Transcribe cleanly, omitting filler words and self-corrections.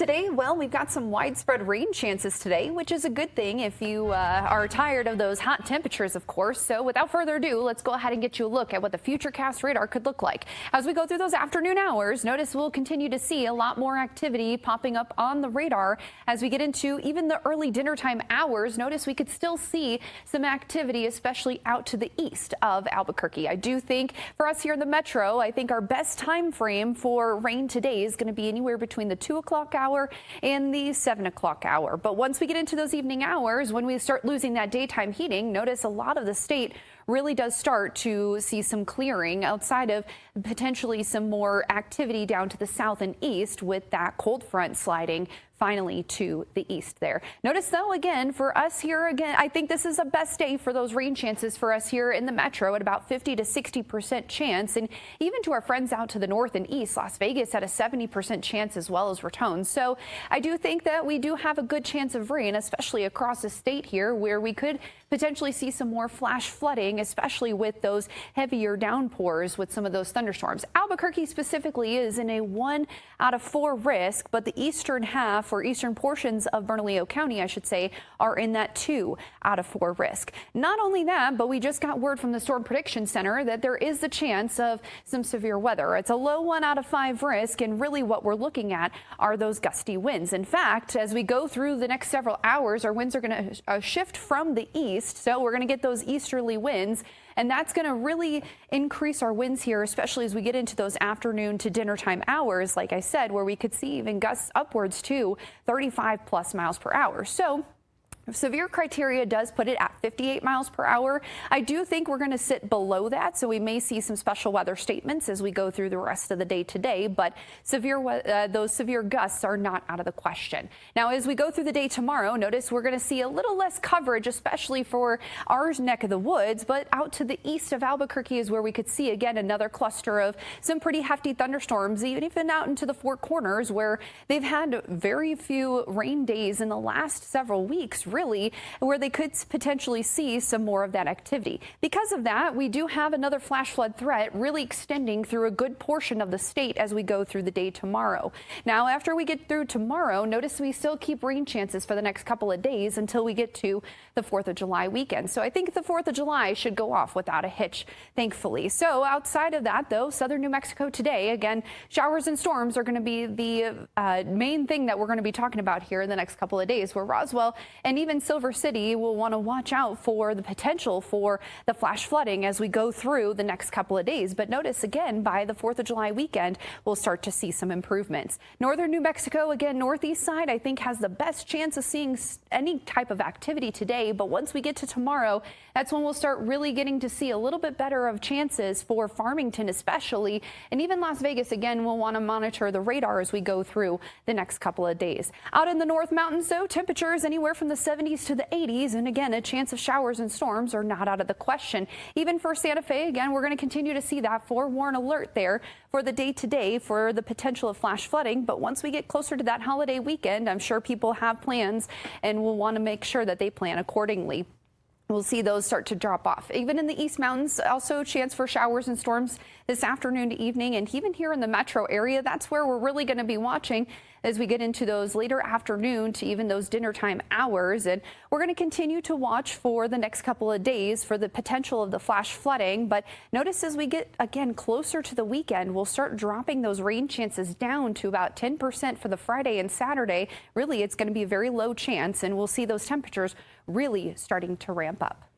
Today, well, we've got some widespread rain chances today, which is a good thing if you are tired of those hot temperatures, of course. So without further ado, let's go ahead and get you a look at what the Futurecast radar could look like. As we go through those afternoon hours, notice we'll continue to see a lot more activity popping up on the radar. As we get into even the early dinner time hours, notice we could still see some activity, especially out to the east of Albuquerque. I do think for us here in the metro, I think our best time frame for rain today is going to be anywhere between the 2 o'clock hour and the 7 o'clock hour. But once we get into those evening hours, when we start losing that daytime heating, notice a lot of the state really does start to see some clearing outside of potentially some more activity down to the south and east with that cold front sliding finally to the east there. Notice though, again, for us here, again, I think this is the best day for those rain chances for us here in the metro at about 50 to 60% chance. And even to our friends out to the north and east, Las Vegas had a 70% chance as well as Raton. So I do think that we do have a good chance of rain, especially across the state here, where we could potentially see some more flash flooding, especially with those heavier downpours with some of those thunderstorms. Albuquerque specifically is in a 1 out of 4 risk, but the eastern half or eastern portions of Bernalillo County, I should say, are in that 2 out of 4 risk. Not only that, but we just got word from the Storm Prediction Center that there is the chance of some severe weather. It's a low 1 out of 5 risk, and really what we're looking at are those gusty winds. In fact, as we go through the next several hours, our winds are going to shift from the east. So we're going to get those easterly winds, and that's going to really increase our winds here, especially as we get into those afternoon to dinner time hours, like I said, where we could see even gusts upwards to 35 plus miles per hour. So severe criteria does put it at 58 miles per hour. I do think we're going to sit below that, so we may see some special weather statements as we go through the rest of the day today, but those severe gusts are not out of the question. Now, as we go through the day tomorrow, notice we're going to see a little less coverage, especially for our neck of the woods, but out to the east of Albuquerque is where we could see, again, another cluster of some pretty hefty thunderstorms, even out into the Four Corners, where they've had very few rain days in the last several weeks, really, where they could potentially see some more of that activity. Because of that, we do have another flash flood threat really extending through a good portion of the state as we go through the day tomorrow. Now, after we get through tomorrow, notice we still keep rain chances for the next couple of days until we get to the 4th of July weekend. So I think the 4th of July should go off without a hitch, thankfully. So outside of that, though, southern New Mexico today, again, showers and storms are going to be the main thing that we're going to be talking about here in the next couple of days, where Roswell and even Silver City will want to watch out for the potential for the flash flooding as we go through the next couple of days. But notice again, by the 4th of July weekend, we'll start to see some improvements. Northern New Mexico, again, northeast side, I think has the best chance of seeing any type of activity today. But once we get to tomorrow, that's when we'll start really getting to see a little bit better of chances for Farmington especially. And even Las Vegas, again, we'll want to monitor the radar as we go through the next couple of days. Out in the North Mountains, though, temperatures anywhere from the 70s to the 80s. And again, a chance of showers and storms are not out of the question. Even for Santa Fe, again, we're going to continue to see that forewarn alert there for the day today for the potential of flash flooding. But once we get closer to that holiday weekend, I'm sure people have plans and will want to make sure that they plan accordingly. We'll see those start to drop off. Even in the East Mountains, also a chance for showers and storms this afternoon to evening. And even here in the metro area, that's where we're really going to be watching as we get into those later afternoon to even those dinner time hours. And we're going to continue to watch for the next couple of days for the potential of the flash flooding. But notice as we get, again, closer to the weekend, we'll start dropping those rain chances down to about 10% for the Friday and Saturday. Really, it's going to be a very low chance, and we'll see those temperatures really starting to ramp up.